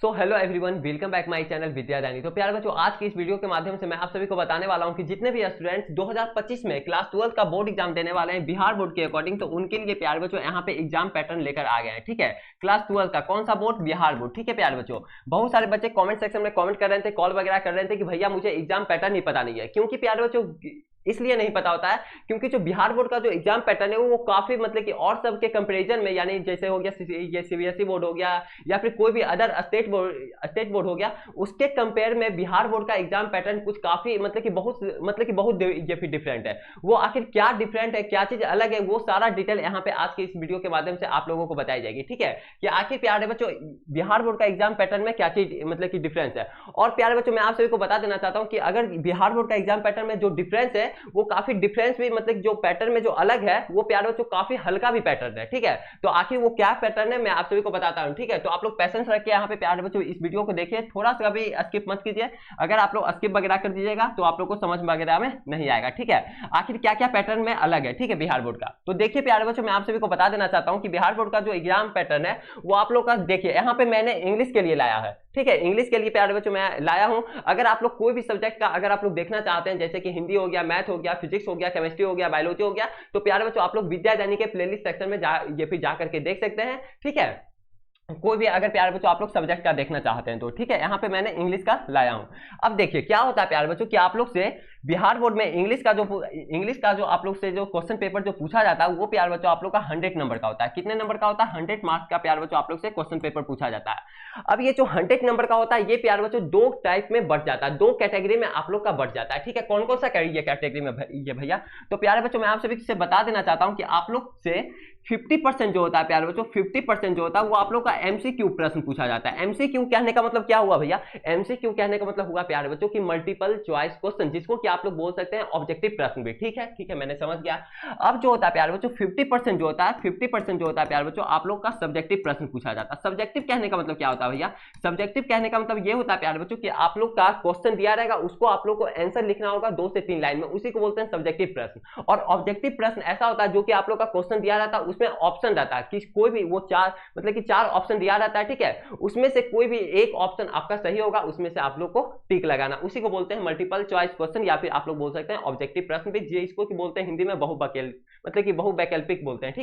So hello everyone, welcome back my channel Vidyadani. तो प्यारे बच्चों, आज की इस वीडियो के माध्यम से मैं आप सभी को बताने वाला हूं कि जितने भी स्टूडेंट्स 2025 में क्लास 12 का बोर्ड एग्जाम देने वाले हैं बिहार बोर्ड के अकॉर्डिंग, तो उनके लिए प्यारे बच्चों यहाँ पे एग्जाम पैटर्न लेकर आ गए हैं। ठीक है, क्लास 12 का कौन सा बोर्ड? बिहार बोर्ड। ठीक है प्यारे बच्चों, बहुत सारे बच्चे कॉमेंट सेक्शन में कॉमेंट कर रहे थे, कॉल वगैरह कर रहे थे कि भैया मुझे एग्जाम पैटर्न ही पता नहीं है। क्योंकि प्यारे बच्चों इसलिए नहीं पता होता है क्योंकि जो बिहार बोर्ड का जो एग्जाम पैटर्न है वो काफी मतलब कि और सब के कंपैरिजन में, यानी जैसे हो गया ये सीबीएसई बोर्ड हो गया या फिर कोई भी अदर स्टेट बोर्ड हो गया, उसके कंपेयर में बिहार बोर्ड का एग्जाम पैटर्न कुछ काफी मतलब कि बहुत ये फिर डिफरेंट है। वो आखिर क्या डिफरेंट है, क्या चीज अलग है, वो सारा डिटेल यहाँ पे आज के इस वीडियो के माध्यम से आप लोगों को बताई जाएगी। ठीक है, कि आखिर प्यारे बच्चों बिहार बोर्ड का एग्जाम पैटर्न में क्या चीज मतलब कि डिफरेंस है। और प्यारे बच्चों मैं आप सभी को बता देना चाहता हूं कि अगर बिहार बोर्ड का एग्जाम पैटर्न में जो डिफरेंस है वो काफी डिफरेंस भी मतलब जो पैटर्न में जो अलग है वो प्यारे बच्चों काफी हल्का भी पैटर्न है। ठीक है, तो आखिर वो क्या पैटर्न है मैं आप सभी को बताता हूं। ठीक है, तो आप लोग पैसेंस रख के यहाँ पे प्यारे बच्चों इस वीडियो को देखिए, थोड़ा सा भी स्किप मत कीजिए। अगर आप लोग स्किप वगैरह कर दीजिएगा तो आप लोग को समझ वगैरह में नहीं आएगा। ठीक है, आखिर क्या क्या पैटर्न में अलग है ठीक है बिहार बोर्ड का। तो देखिए प्यारे बच्चों, मैं आप सभी को बता देना चाहता हूं कि बिहार बोर्ड का जो एग्जाम पैटर्न है वो आप लोग का देखिए, यहाँ पे मैंने इंग्लिश के लिए लाया है। ठीक है, इंग्लिश के लिए प्यारे बच्चों मैं लाया हूं। अगर आप लोग कोई भी सब्जेक्ट का अगर आप लोग देखना चाहते हैं, जैसे कि हिंदी हो गया, मैथ हो गया, फिजिक्स हो गया, केमिस्ट्री हो गया, बायोलॉजी हो गया, तो प्यारे बच्चों आप लोग विद्यादानी के प्लेलिस्ट सेक्शन में ये फिर जा करके देख सकते हैं। ठीक है, कोई भी अगर प्यारे बच्चों आप लोग सब्जेक्ट का देखना चाहते हैं तो। ठीक है, यहाँ पे मैंने इंग्लिश का लाया हूं। अब देखिए क्या होता है प्यारे बच्चों कि आप लोग से बिहार बोर्ड में इंग्लिश का जो आप लोग से जो क्वेश्चन पेपर जो पूछा जाता है वो प्यारे बच्चों आप लोग का 100 नंबर का होता है। कितने नंबर का होता है? 100 मार्क्स का प्यारे बच्चों आप लोग से क्वेश्चन पेपर पूछा जाता है। अब ये जो 100 नंबर का होता है ये प्यारे बच्चों दो टाइप में बढ़ जाता है, दो कैटेगरी में आप लोग का बढ़ जाता है। ठीक है, कौन कौन सा कैटेगरी में ये भैया? तो प्यारे बच्चों मैं आप सभी से बता देना चाहता हूं कि आप लोग से 50% जो होता है प्यारे बच्चों, 50% जो होता है वो आप लोग का एमसीक्यू प्रश्न पूछा जाता है। एमसीक्यू कहने का मतलब क्या हुआ भैया? एमसीक्यू कहने का मतलब हुआ प्यारे बच्चों की मल्टीपल चॉइस क्वेश्चन, जिसको कि आप लोग बोल सकते हैं ऑब्जेक्टिव प्रश्न भी। ठीक है मैंने समझ गया। अब जो होता है प्यारे बच्चों 50% जो होता है, 50% जो होता है प्यारे बच्चों आप लोग का सब्जेक्टिव प्रश्न पूछा जाता है। सब्जेक्टिव कहने का मतलब क्या होता है भैया? सब्जेक्टिव कहने का मतलब ये होता है प्यारे बच्चों कि आप लोग का क्वेश्चन दिया रहेगा, उसको आप लोग को आंसर लिखना होगा 2 से 3 लाइन में, उसी को बोलते हैं सब्जेक्टिव प्रश्न। और ऑब्जेक्टिव प्रश्न ऐसा होता है जो कि आप लोग का क्वेश्चन दिया रहता है, उसमें ऑप्शन रहता है कि कोई भी वो चार ऑप्शन दिया रहता है। ठीक है, उसमें से कोई भी एक ऑप्शन आपका सही होगा, उसमें से आप लोग को टिक लगाना, उसी को बोलते हैं मल्टीपल चॉइस क्वेश्चन, या फिर आप लोग बोल सकते हैं ऑब्जेक्टिव प्रश्न भी, जिसको कि बोलते हैं हिंदी में बहुवैकल्पिक बोलते हैं।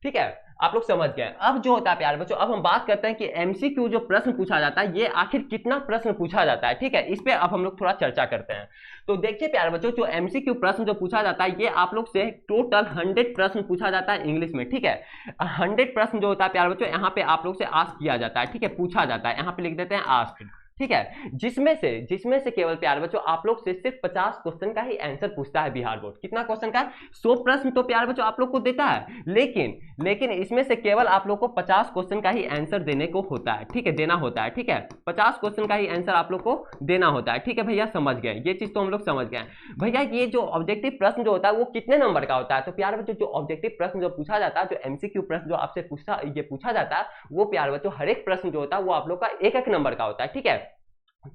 ठीक है, आप लोग समझ गए। अब जो होता है प्यारे बच्चों, अब हम बात करते हैं कि एमसीक्यू जो प्रश्न पूछा जाता है ये आखिर कितना प्रश्न पूछा जाता है। ठीक है, इस पे अब हम लोग थोड़ा चर्चा करते हैं। तो देखिए प्यारे बच्चों, जो एमसीक्यू प्रश्न जो पूछा जाता है ये आप लोग से टोटल 100 प्रश्न पूछा जाता है इंग्लिश में। ठीक है, 100 प्रश्न जो होता है प्यारे बच्चों यहाँ पे आप लोग से आस्क किया जाता है। ठीक है, पूछा जाता है, यहाँ पे लिख देते हैं आस्क्ड। ठीक है, जिसमें से केवल प्यारे बच्चों आप लोग से सिर्फ 50 क्वेश्चन का ही आंसर पूछता है बिहार बोर्ड। कितना क्वेश्चन का? 100 प्रश्न तो प्यारे बच्चों आप लोग को देता है, लेकिन इसमें से केवल आप लोग को 50 क्वेश्चन का ही आंसर देने को होता है। ठीक है, देना होता है। ठीक है, 50 क्वेश्चन का ही आंसर आप लोग को देना होता है। ठीक है भैया, समझ गए, ये चीज तो हम लोग समझ गए। भैया ये जो ऑब्जेक्टिव प्रश्न जो होता है वो कितने नंबर का होता है? तो प्यारे बच्चों जो ऑब्जेक्टिव प्रश्न जो पूछा जाता है, जो एमसीक्यू प्रश्न जो आपसे पूछा जाता है, वो प्यारे बच्चों हर एक प्रश्न जो होता है वो आप लोग का एक नंबर का होता है। ठीक है,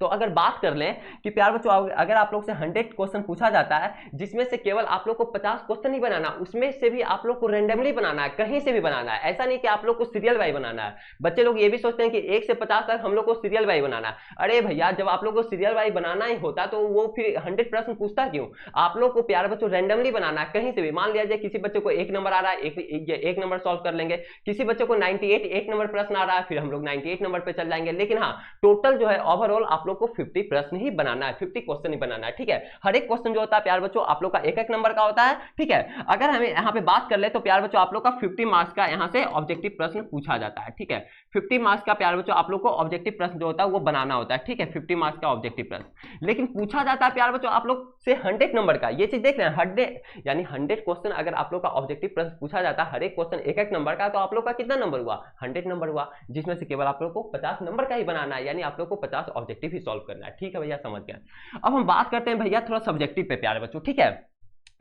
तो अगर बात कर लें कि प्यारे बच्चों अगर आप लोग से 100 क्वेश्चन पूछा जाता है, जिसमें से केवल आप लोग को 50 क्वेश्चन ही बनाना, उसमें से भी आप लोग को रैंडमली बनाना है, कहीं से भी बनाना है। ऐसा नहीं कि आप लोग को सीरियल वाइज बनाना है। बच्चे लोग ये भी सोचते हैं कि 1 से 50 तक हम लोग को सीरियल वाइज बनाना है। अरे भैया, जब आप लोग को सीरियल वाइज बनाना ही होता तो वो फिर 100 प्रश्न पूछता क्यों? आप लोग को प्यारे बच्चों रैंडमली बनाना है, कहीं से भी। मान लिया जाए किसी बच्चे को 1 नंबर आ रहा है, एक नंबर सॉल्व कर लेंगे। किसी बच्चे को 98 1 नंबर प्रश्न आ रहा है, फिर हम लोग 98 नंबर पे चल जाएंगे। लेकिन हाँ, टोटल जो है ओवरऑल आप लोग को 50 प्रश्न ही बनाना है, 50 क्वेश्चन ही बनाना है। ठीक है, हर एक क्वेश्चन जो होता है प्यारे बच्चों आप लोग का एक नंबर का होता है। ठीक है, अगर हमें यहाँ पे बात कर ले तो प्यारे बच्चों आप लोग का 50 मार्क्स का यहाँ से ऑब्जेक्टिव प्रश्न पूछा जाता है। ठीक है, 50 मार्क्स का प्यारे बच्चों आप लोग को ऑब्जेक्टिव प्रश्न जो होता है वो बनाना होता है। ठीक है, 50 मार्क्स का ऑब्जेक्टिव प्रश्न, लेकिन पूछा जाता है प्यारे बच्चों आप लोग से 100 नंबर का। ये चीज देख रहे हैं, 100 यानी 100 क्वेश्चन अगर आप लोग का ऑब्जेक्टिव प्रश्न पूछा जाता है, हर एक क्वेश्चन एक नंबर का, तो आप लोग का कितना नंबर हुआ? 100 नंबर हुआ, जिसमें से केवल आप लोग को 50 नंबर का ही बनाना है, यानी आप लोग को 50 ऑब्जेक्टिव ही सॉल्व करना है। ठीक है भैया, समझ गए। अब हम बात करते हैं भैया थोड़ा सब्जेक्टिव पे प्यारे बच्चों। ठीक है,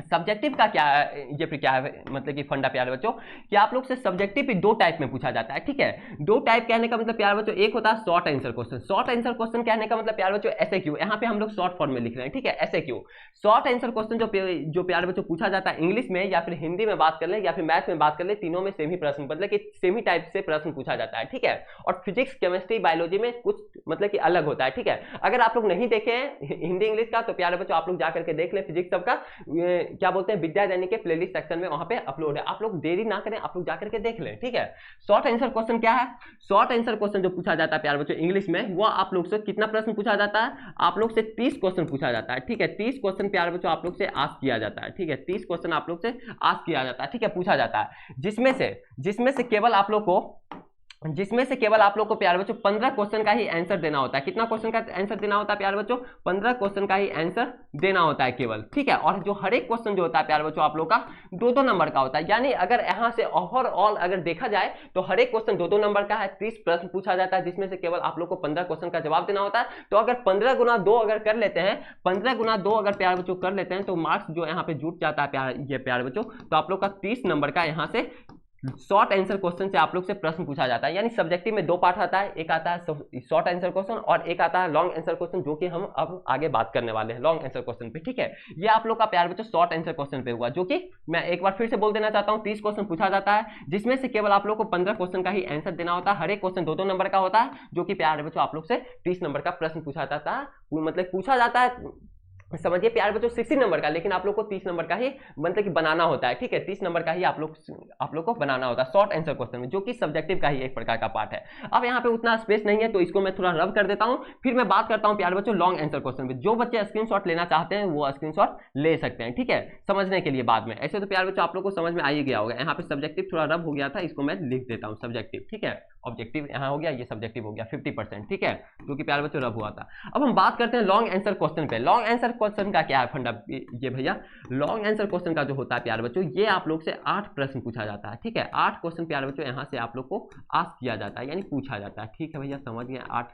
सब्जेक्टिव का क्या ये फिर क्या है मतलब कि फंडा प्यारे बच्चों कि आप लोग से सब्जेक्टिव भी दो टाइप में पूछा जाता है, ठीक है। दो टाइप कहने का मतलब प्यारे बच्चों एक होता है short answer question. Short answer question कहने का मतलब प्यारे बच्चों एसएक्यू, यहाँ पे हम लोग शॉर्ट फॉर्म में लिख रहे हैं, ठीक है, एसएक्यू। शॉर्ट आंसर क्वेश्चन जो प्यारे बच्चों पूछा जाता है इंग्लिश में या फिर हिंदी में बात कर ले या फिर मैथ में बात कर ले, तीनों में सेम ही प्रश्न मतलब कि सेम ही टाइप से प्रश्न पूछा जाता है, ठीक है। और फिजिक्स केमिस्ट्री बायोलॉजी में कुछ मतलब कि अलग होता है, ठीक है। अगर आप लोग नहीं देखे हैं हिंदी इंग्लिश का तो प्यारे बच्चों आप लोग जाकर के देख ले, फिजिक्स सबका क्या बोलते हैं विद्या दैनिक के प्लेलिस्ट सेक्शन में वहां पे अपलोड है, आप लोग देरी ना करें, आप लोग जाकर के देख लें, ठीक है। शॉर्ट आंसर क्वेश्चन क्या है? शॉर्ट आंसर क्वेश्चन जो पूछा जाता है प्यारे बच्चों इंग्लिश में, वो आप लोग से कितना प्रश्न पूछा जाता है? आप लोग से 30 क्वेश्चन पूछा जाता है, ठीक है। 30 क्वेश्चन प्यारे बच्चों आप लोग से आस्क किया जाता है, ठीक है। 30 क्वेश्चन आप लोग से आस्क किया जाता है, ठीक है, पूछा जाता है, जिसमें से केवल आप लोग को प्यारे बच्चों 15 क्वेश्चन का ही आंसर देना होता है। कितना क्वेश्चन का आंसर देना होता है प्यारे बच्चों? 15 क्वेश्चन का ही आंसर देना होता है केवल, ठीक है। और जो हर एक क्वेश्चन जो होता है प्यारे बच्चों आप लोग का 2-2 नंबर का होता है, यानी अगर यहां से ओवरऑल अगर देखा जाए तो हर एक क्वेश्चन 2-2 नंबर का है। 30 प्रश्न पूछा जाता है जिसमें से केवल आप लोग को 15 क्वेश्चन का जवाब देना होता है। तो अगर 15 गुना 2 अगर कर लेते हैं, 15 गुना 2 अगर प्यारे बच्चों कर लेते हैं तो मार्क्स जो यहाँ पे जुट जाता है प्यारे बच्चों, तो आप लोग का 30 नंबर का यहाँ से शॉर्ट आंसर क्वेश्चन से आप लोग से प्रश्न पूछा जाता है। यानी सब्जेक्टिव में दो पार्ट आता है, एक आता है शॉर्ट आंसर क्वेश्चन और एक आता है लॉन्ग आंसर क्वेश्चन, जो कि हम अब आगे बात करने वाले हैं लॉन्ग आंसर क्वेश्चन पे, ठीक है। ये आप लोग का प्यार बच्चों शॉर्ट आंसर क्वेश्चन पे हुआ, जो कि मैं एक बार फिर से बोल देना चाहता हूँ, 30 क्वेश्चन पूछा जाता है जिसमें से केवल आप लोग को 15 क्वेश्चन का ही आंसर देना होता है। हर एक क्वेश्चन 2-2 नंबर का होता है, जो कि प्यार बच्चों आप लोग से 30 नंबर का प्रश्न पूछा जाता है, मतलब पूछा जाता है समझिए प्यार बच्चों 60 नंबर का, लेकिन आप लोग को 30 नंबर का ही मतलब कि बनाना होता है, ठीक है। 30 नंबर का ही आप लोग को बनाना होता है शॉर्ट आंसर क्वेश्चन में, जो कि सब्जेक्टिव का ही एक प्रकार का पार्ट है। अब यहाँ पे उतना स्पेस नहीं है तो इसको मैं थोड़ा रब कर देता हूँ, फिर मैं बात करता हूँ प्यार बच्चों लॉन्ग आंसर क्वेश्चन में। जो बच्चे स्क्रीनशॉट लेना चाहते हैं वो स्क्रीनशॉट ले सकते हैं, ठीक है, समझने के लिए बाद में। ऐसे तो प्यार बच्चों आप लोग को समझ में आ ही गया होगा। यहाँ पे सब्जेक्टिव थोड़ा रब हो गया था, इसको मैं लिख देता हूँ सब्जेक्टिव, ठीक है। ऑब्जेक्टिव यहाँ हो गया, ये सब्जेक्टिव हो गया 50%, ठीक है, जो कि प्यार बच्चों रब हुआ था। अब हम बात करते हैं लॉन्ग आंसर क्वेश्चन पे। लॉन्ग आंसर क्वेश्चन का क्या है फंडा ये भैया? लॉन्ग आंसर क्वेश्चन का जो होता है प्यार बच्चों, ये आप लोग से 8 प्रश्न पूछा जाता है, ठीक है। 8 क्वेश्चन प्यार बच्चों यहाँ से आप लोग को आस्क किया जाता है, यानी पूछा जाता है, ठीक है भैया, समझ गए 8,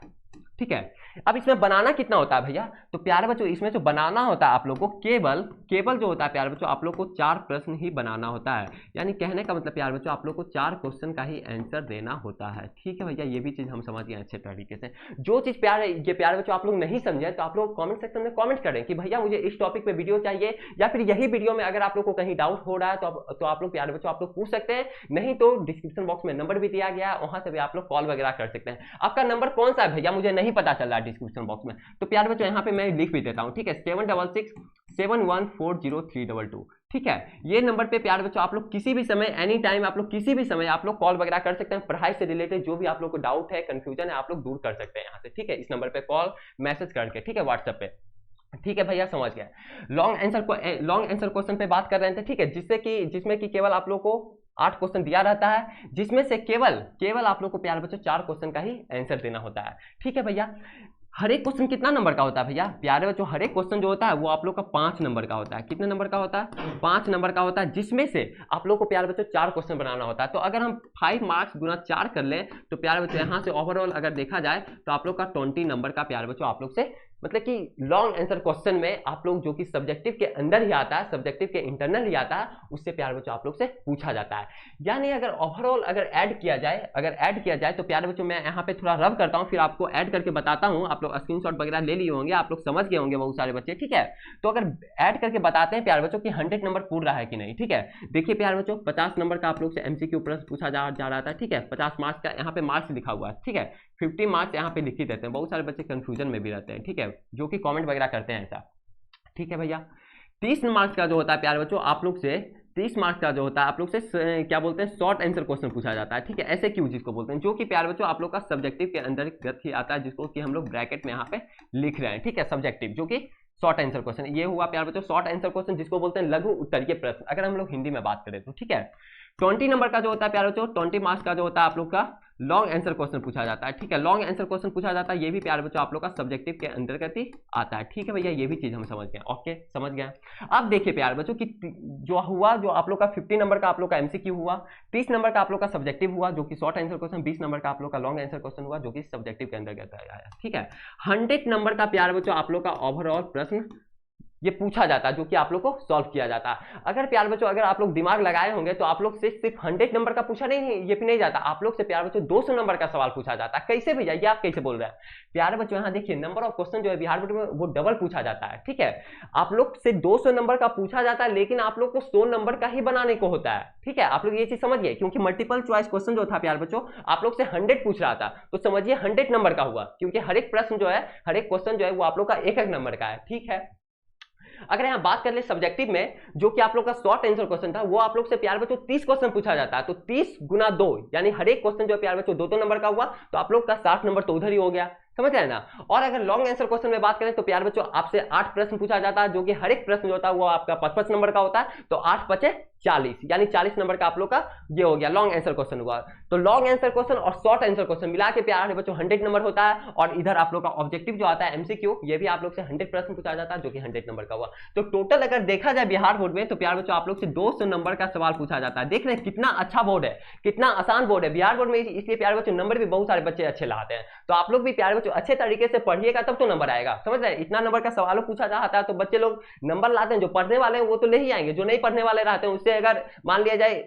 ठीक है। अब इसमें बनाना कितना होता है भैया? तो प्यारे बच्चों इसमें जो बनाना होता है आप लोग को केवल जो होता है प्यारे बच्चों आप लोग को 4 प्रश्न ही बनाना होता है। यानी कहने का मतलब प्यारे बच्चों आप लोग को 4 क्वेश्चन का ही आंसर देना होता है, ठीक है भैया। ये भी चीज हम समझ गए अच्छे तरीके से। जो चीज प्यारे बच्चों आप लोग नहीं समझे तो आप लोग कमेंट सेक्शन में कमेंट करें कि भैया मुझे इस टॉपिक पे वीडियो चाहिए, या फिर यही वीडियो में अगर आप लोग को कहीं डाउट हो रहा है तो आप लोग प्यारे बच्चों आप लोग पूछ सकते हैं। नहीं तो डिस्क्रिप्शन बॉक्स में नंबर भी दिया गया है, वहां से भी आप लोग कॉल वगैरह कर सकते हैं। आपका नंबर कौन सा है भैया मुझे नहीं पता चल रहा है डिस्क्रिप्शन बॉक्स में, तो प्यारे बच्चों यहाँ पे मैं लिख भी देता हूँ, ठीक है, 7667140322, ठीक है। ये नंबर पे प्यारे बच्चों आप लोग किसी भी समय एनी टाइम आप लोग किसी भी समय आप लोग कॉल वगैरह कर सकते हैं। पढ़ाई से रिलेटेड जो भी आप लोग को डाउट है, कंफ्यूजन है, आप लोग दूर कर सकते हैं यहाँ से, ठीक है, इस नंबर पे कॉल मैसेज करके, ठीक है, व्हाट्सएप पे, ठीक है भैया, समझ गया। लॉन्ग आंसर क्वेश्चन पे बात कर रहे थे, ठीक है, जिसमें कि केवल आप लोग को 8 क्वेश्चन दिया रहता है, जिसमें से केवल आप लोग को प्यारे बच्चों 4 क्वेश्चन का ही आंसर देना होता है, ठीक है भैया। हर एक क्वेश्चन कितना नंबर का होता है भैया? प्यारे बच्चों हर एक क्वेश्चन जो होता है वो आप लोग का 5 नंबर का होता है। कितने नंबर का होता है? 5 नंबर का होता है, जिसमें से आप लोग को प्यारे बच्चों 4 क्वेश्चन बनाना होता है। तो अगर हम 5 मार्क्स गुना 4 कर लें तो प्यारे बच्चों यहाँ से ओवरऑल अगर देखा जाए तो आप लोग का 20 नंबर का प्यारे बच्चों आप लोग से मतलब कि लॉन्ग आंसर क्वेश्चन में आप लोग जो कि सब्जेक्टिव के अंदर ही आता है, सब्जेक्टिव के इंटरनल ही आता है, उससे प्यारे बच्चों आप लोग से पूछा जाता है। यानी अगर ओवरऑल अगर ऐड किया जाए तो प्यारे बच्चों मैं यहाँ पे थोड़ा रब करता हूँ, फिर आपको ऐड करके बताता हूँ। आप लोग स्क्रीनशॉट वगैरह ले लिए होंगे, आप लोग समझ गए होंगे बहुत सारे बच्चे, ठीक है। तो अगर ऐड करके बताते हैं प्यारे बच्चों कि 100 नंबर पूरा है कि नहीं, ठीक है। देखिए प्यारे बच्चों 50 नंबर का आप लोग से एमसीक्यू प्रश्न पूछा जा रहा था, ठीक है, 50 मार्क्स का यहाँ पे मार्क्स लिखा हुआ है, ठीक है। 50 मार्क्स यहाँ पे लिख ही देते हैं, बहुत सारे बच्चे कंफ्यूजन में भी रहते हैं, ठीक है, जो कि कमेंट वगैरह करते हैं ऐसा, ठीक है भैया। 30 मार्क्स का जो होता है प्यारे बच्चों आप लोग से 30 मार्क्स का जो होता है आप लोग से क्या बोलते हैं शॉर्ट आंसर क्वेश्चन पूछा जाता है, ठीक है, ऐसे क्यों जिसको बोलते हैं, जो कि प्यारे बच्चों आप लोग का सब्जेक्टिव के अंतर्गत ही आता है, जिसको कि हम लोग ब्रैकेट में यहाँ पे लिख रहे हैं, ठीक है, सब्जेक्टिव, जो कि शॉर्ट आंसर क्वेश्चन। ये हुआ प्यारे बच्चों शॉर्ट आंसर क्वेश्चन, जिसको बोलते हैं लघु उत्तरीय प्रश्न, अगर हम लोग हिंदी में बात करें तो, ठीक है। 20 नंबर का जो होता है प्यारे बच्चों 20 मार्क्स का जो होता है आप लोग का लॉन्ग आंसर क्वेश्चन पूछा जाता है, ठीक है, लॉन्ग आंसर क्वेश्चन पूछा जाता है। ये भी प्यारे बच्चों आप लोग का सब्जेक्टिव के अंतर्गत ही आता है, ठीक है भैया, ये भी चीज हम समझ गए, ओके, समझ गए। अब देखिए प्यारे बच्चों कि जो हुआ, जो आप लोग का 50 नंबर का आप लोग का एमसीक्यू हुआ, 30 नंबर का आप लोग का सब्जेक्टिव हुआ जो कि शॉर्ट आंसर क्वेश्चन, 20 नंबर का आप लोग का लॉन्ग आंसर क्वेश्चन हुआ जो कि सब्जेक्टिव के अंतर्गत आया, ठीक है। 100 नंबर का प्यारे बच्चों आप लोग का ओवरऑल प्रश्न ये पूछा जाता है, जो कि आप लोग को सॉल्व किया जाता है। अगर प्यार बच्चों अगर आप लोग दिमाग लगाए होंगे तो आप लोग से सिर्फ 100 नंबर का पूछा नहीं, ये भी नहीं जाता, आप लोग से प्यार बच्चों 200 नंबर का सवाल पूछा जाता है। कैसे भैया, ये आप कैसे बोल रहे हैं? प्यार बच्चों यहाँ देखिए, नंबर ऑफ क्वेश्चन जो है बिहार बोर्ड में वो डबल पूछा जाता है, ठीक है। आप लोग से 200 नंबर का पूछा जाता है, लेकिन आप लोग को 100 नंबर का ही बनाने को होता है, ठीक है। आप लोग ये चीज समझिए, क्योंकि मल्टीपल चॉइस क्वेश्चन जो था प्यार बच्चों आप लोग से 100 पूछ रहा था, तो समझिए 100 नंबर का हुआ, क्योंकि हर एक प्रश्न जो है, हर एक क्वेश्चन जो है वो आप लोग का एक एक नंबर का है, ठीक है। अगर यहां बात कर ले सब्जेक्टिव में, जो कि आप लोग का शॉर्ट आंसर क्वेश्चन था, वो आप लोग से प्यार बच्चों 30 क्वेश्चन पूछा जाता है, तो 30 गुना 2 यानी हर एक क्वेश्चन जो है प्यार बच्चों 2 नंबर का हुआ, तो आप लोग का 60 नंबर तो उधर ही हो गया, समझ रहे हैं ना। और अगर लॉन्ग आंसर क्वेश्चन में बात करें तो प्यार बच्चों आपसे 8 प्रश्न पूछा जाता है, जो कि हर एक प्रश्न जो होता है वो आपका 55 नंबर का होता है, तो 8 पचे 40 यानी 40 नंबर का आप लोग का ये हो गया लॉन्ग आंसर क्वेश्चन हुआ। तो लॉन्ग आंसर क्वेश्चन और शॉर्ट आंसर क्वेश्चन मिला के प्यार बच्चों 100 नंबर होता है। और इधर आप लोग का ऑब्जेक्टिव जो आता है एमसीक्यू, ये भी आप लोग से 100 प्रश्न पूछा जाता है, जो कि 100 नंबर का हुआ। तो टोटल अगर देखा जाए बिहार बोर्ड में, तो प्यार बच्चों आप लोग से 200 नंबर का सवाल पूछा जाता है। देख रहे हैं कितना अच्छा बोर्ड है, कितना आसान बोर्ड है बिहार बोर्ड में, इसलिए प्यार बच्चों नंबर भी बहुत सारे बच्चे अच्छे लाते हैं। तो आप लोग भी प्यार बच्चों अच्छे तरीके से पढ़िएगा, तब तो नंबर आएगा, समझ रहे हैं। इतना नंबर का सवालों पूछा जाता है तो बच्चे लोग नंबर लाते हैं, जो पढ़ने वाले हैं वो तो ले ही आएंगे, जो नहीं पढ़ने वाले रहते हैं उससे अगर मान लिया जाए,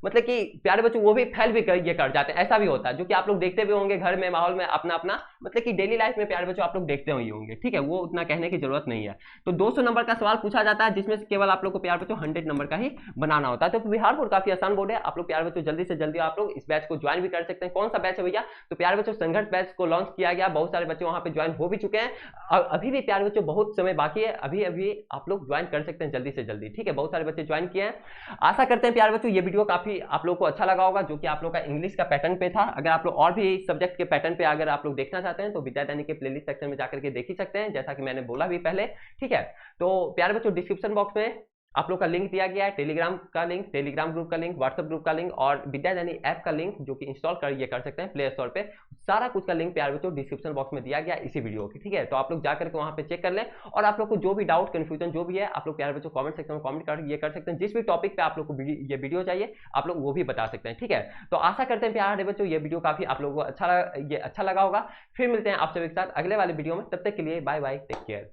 मतलब कि प्यारे बच्चों वो भी फेल भी कर जाते हैं, ऐसा भी होता है, जो कि आप लोग देखते भी होंगे घर में, माहौल में, अपना अपना मतलब कि डेली लाइफ में प्यारे बच्चों आप लोग देखते ही होंगे, ठीक है। वो उतना कहने की जरूरत नहीं है। तो 200 नंबर का सवाल पूछा जाता है, जिसमें से केवल आप लोग को प्यारे बच्चों 100 नंबर का ही बनाना होता है। तो बिहार बोर्ड काफी आसान बोर्ड है, आप लोग प्यारे बच्चों जल्दी से जल्दी आप लोग इस बैच को ज्वाइन भी कर सकते हैं। कौन सा बैच है भैया? तो प्यारे बच्चों संघर्ष बैच को लॉन्च किया गया, बहुत सारे बच्चे वहां पे ज्वाइन हो भी चुके हैं, अभी भी प्यारे बच्चों बहुत समय बाकी है, अभी अभी आप लोग ज्वाइन कर सकते हैं जल्दी से जल्दी, ठीक है। बहुत सारे बच्चे ज्वाइन किए हैं। आशा करते हैं प्यारे बच्चों ये वीडियो काफी आप लोग को अच्छा लगा होगा, जो कि आप लोग का इंग्लिश का पैटर्न पे था। अगर आप लोग और भी सब्जेक्ट के पैटर्न पे अगर आप लोग देखना चाहते हैं तो विद्या दैनिक के प्लेलिस्ट सेक्शन में जाकर के देख ही सकते हैं, जैसा कि मैंने बोला भी पहले, ठीक है। तो प्यारे बच्चों डिस्क्रिप्शन बॉक्स में आप लोग का लिंक दिया गया है, टेलीग्राम का लिंक, टेलीग्राम ग्रुप का लिंक, व्हाट्सएप ग्रुप का लिंक और विद्या दैनिक ऐप का लिंक, जो कि इंस्टॉल कर सकते हैं प्ले स्टोर पे। सारा कुछ का लिंक प्यारे बच्चों डिस्क्रिप्शन बॉक्स में दिया गया इसी वीडियो के, ठीक है। तो आप लोग जाकर के वहां पे चेक कर लें, और आप लोग को जो भी डाउट कंफ्यूजन जो भी है, आप लोग प्यारे बच्चों कमेंट सेक्शन में कमेंट कर सकते हैं। जिस भी टॉपिक पे आप लोग को ये वीडियो चाहिए आप लोग वो भी बता सकते हैं, ठीक है। तो आशा करते हैं प्यारे बच्चों ये वीडियो काफी आप लोगों को अच्छा लगा होगा। फिर मिलते हैं आप सभी के साथ अगले वाले वीडियो में, तब तक के लिए बाय बाय, टेक केयर।